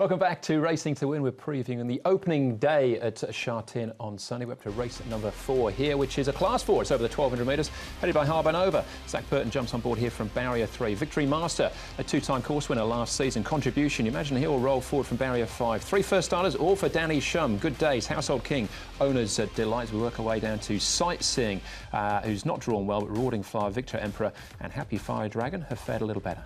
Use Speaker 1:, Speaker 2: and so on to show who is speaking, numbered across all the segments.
Speaker 1: Welcome back to Racing to Win. We're previewing the opening day at Sha Tin on Sunday. We're up to race number 4 here, which is a Class 4. It's over the 1,200 metres, headed by Harbour Nova. Zach Burton jumps on board here from Barrier 3. Victory Master, a 2-time course winner last season. Contribution, you imagine he'll roll forward from Barrier 5. 3 first starters, all for Danny Shum. Good days. Household King, Owner's Delights. We work our way down to Sightseeing, who's not drawn well, but Rewarding Fire, Victor Emperor and Happy Fire Dragon have fared a little better.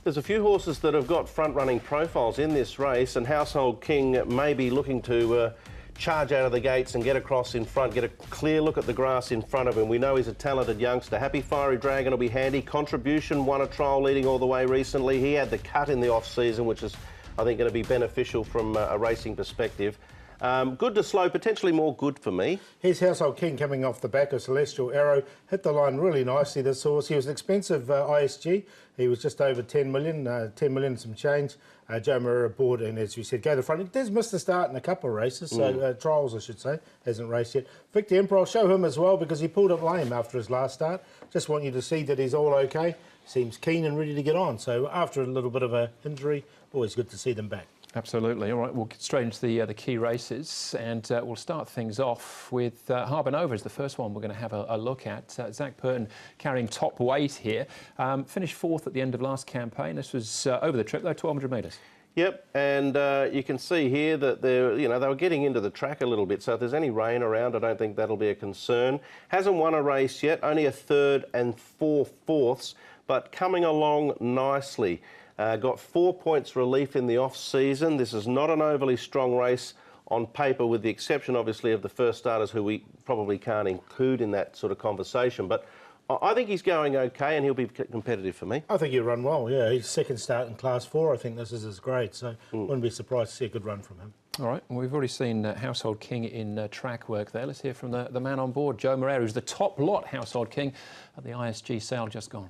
Speaker 2: There's a few horses that have got front-running profiles in this race, and Household King may be looking to charge out of the gates and get across in front, get a clear look at the grass in front of him. We know he's a talented youngster. Happy Fiery Dragon will be handy. Contribution won a trial leading all the way recently. He had the cut in the off-season, which is, I think, going to be beneficial from a racing perspective. Good to slow, potentially more good for me.
Speaker 3: Here's Household King coming off the back of Celestial Arrow. Hit the line really nicely, this horse. He was an expensive ISG. He was just over 10 million, 10 million some change. Joe Moreira aboard, and as we said, go to the front. He does miss the start in a couple of races, so trials I should say, hasn't raced yet. Victor Emperor, I'll show him as well because he pulled up lame after his last start. Just want you to see that he's all okay. Seems keen and ready to get on. So after a little bit of an injury, always good to see them back.
Speaker 1: Absolutely. All right, we'll get straight into the key races, and we'll start things off with Harbour Nova as the first one we're going to have a look at. Zach Burton carrying top weight here. Finished 4th at the end of last campaign. This was over the trip, though, 1,200 metres.
Speaker 2: Yep, and you can see here that they were getting into the track a little bit, so if there's any rain around, I don't think that'll be a concern. Hasn't won a race yet, only a 3rd and 4 fourths, but coming along nicely. Got 4 points relief in the off-season. This is not an overly strong race on paper, with the exception, obviously, of the first starters, who we probably can't include in that sort of conversation. But I think he's going okay, and he'll be competitive for me.
Speaker 3: I think he'll run well, yeah. He's second start in Class 4. I think this is his grade, so wouldn't be surprised to see a good run from him.
Speaker 1: All right, well, we've already seen Household King in track work there. Let's hear from the man on board, Joe Moreira, who's the top lot Household King at the ISG sale just gone.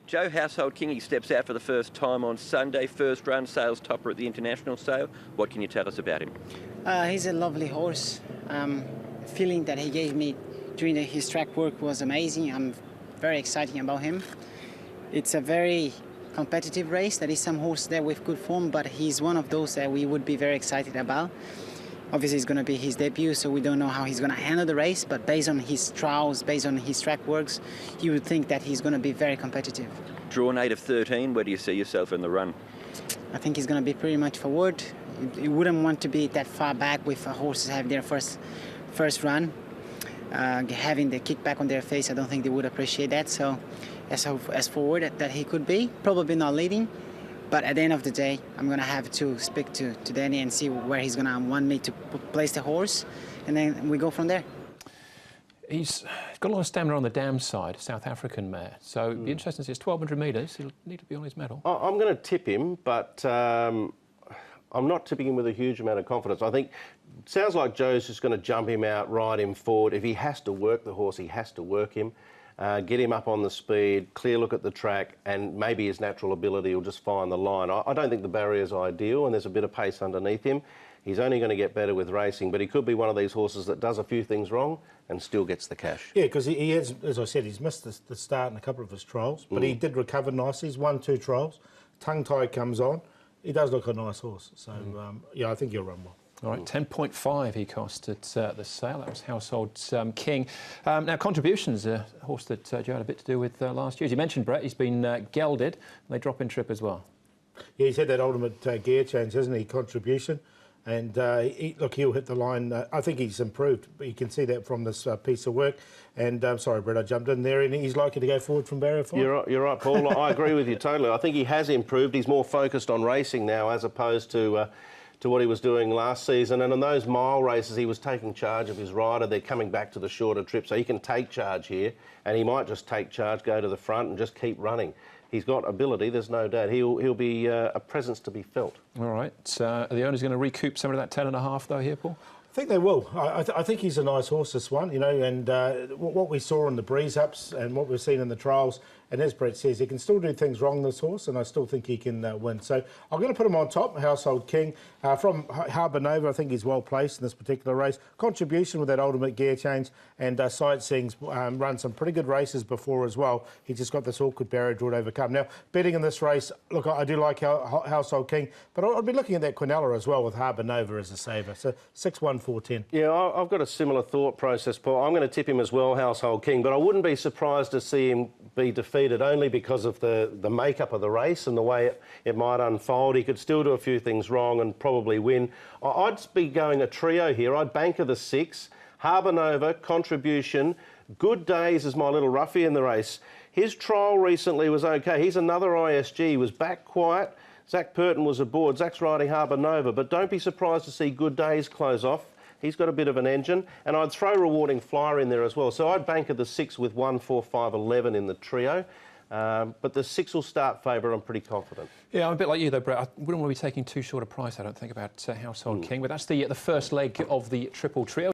Speaker 4: Joe, Household King, he steps out for the first time on Sunday, first run, sales topper at the international sale. What can you tell us about him?
Speaker 5: He's a lovely horse. Feeling that he gave me during his track work was amazing. I'm very excited about him. It's a very competitive race. There is some horse there with good form, but he's one of those that we would be very excited about. Obviously, it's going to be his debut, so we don't know how he's going to handle the race, but based on his trials, based on his track works, you would think that he's going to be very competitive.
Speaker 4: Drawn 8 of 13, where do you see yourself in the run?
Speaker 5: I think he's going to be pretty much forward. You wouldn't want to be that far back with horses having their first run. Having the kickback on their face, I don't think they would appreciate that. So as forward that he could be, probably not leading. But at the end of the day, I'm going to have to speak to Danny and see where he's going to want me to place the horse, and then we go from there.
Speaker 1: He's got a lot of stamina on the dam side, South African mare. So it'd be interesting to see. It's 1,200 metres. He'll need to be on his medal.
Speaker 2: I'm going to tip him, but I'm not tipping him with a huge amount of confidence. I think it sounds like Joe's just going to jump him out, ride him forward. If he has to work the horse, he has to work him. Get him up on the speed, clear look at the track, and maybe his natural ability will just find the line. I don't think the barrier's ideal, and there's a bit of pace underneath him. He's only going to get better with racing, but he could be one of these horses that does a few things wrong and still gets the cash.
Speaker 3: Yeah, because he has, as I said, he's missed the start in a couple of his trials, but he did recover nicely. He's won 2 trials. Tongue tie comes on. He does look a nice horse, so yeah, I think he'll run well.
Speaker 1: All right, 10.5 he cost at the sale. That was Household King. Now, Contribution's a horse that Joe had a bit to do with last year. As you mentioned, Brett, he's been gelded. They drop in trip as well. Yeah,
Speaker 3: he's had that ultimate gear change, hasn't he, Contribution? And look, he'll hit the line. I think he's improved. You can see that from this piece of work. And sorry, Brett, I jumped in there, and he's likely to go forward from barrier 5.
Speaker 2: You're right, Paul. I agree with you totally. I think he has improved. He's more focused on racing now as opposed to what he was doing last season. And in those mile races, he was taking charge of his rider. They're coming back to the shorter trip, so he can take charge here, and he might just take charge, go to the front and just keep running. He's got ability, there's no doubt. He'll be a presence to be felt.
Speaker 1: All right. Are the owners going to recoup some of that 10.5 though here, Paul?
Speaker 3: I think they will. I think he's a nice horse, this one, you know, and what we saw in the breeze ups and what we've seen in the trials, And as Brett says, he can still do things wrong, this horse, and I still think he can win. So I'm going to put him on top, Household King. From Harbour Nova, I think he's well placed in this particular race. Contribution with that ultimate gear change, and Sightseeing's run some pretty good races before as well. He's just got this awkward barrier to overcome. Now, betting in this race, look, I do like Household King, but I'll be looking at that Quinella as well with Harbour Nova as a saver. So 6-1-4-10.
Speaker 2: Yeah, I've got a similar thought process, Paul. I'm going to tip him as well, Household King, but I wouldn't be surprised to see him be defeated only because of the makeup of the race and the way it might unfold. He could still do a few things wrong and probably win. I'd be going a trio here. I'd banker the 6, Harbour Nova, Contribution, Good Days is my little roughie in the race. His trial recently was okay. He's another ISG. He was back quiet. Zach Purton was aboard. Zach's riding Harbour Nova, but don't be surprised to see Good Days close off. He's got a bit of an engine, and I'd throw Rewarding Flyer in there as well. So I'd banker the 6 with 1, 4, 5, 11 in the trio. But the 6 will start favourite, I'm pretty confident.
Speaker 1: Yeah, I'm a bit like you though, Brett. I wouldn't want to be taking too short a price, I don't think, about Household King. But that's the first leg of the triple trio.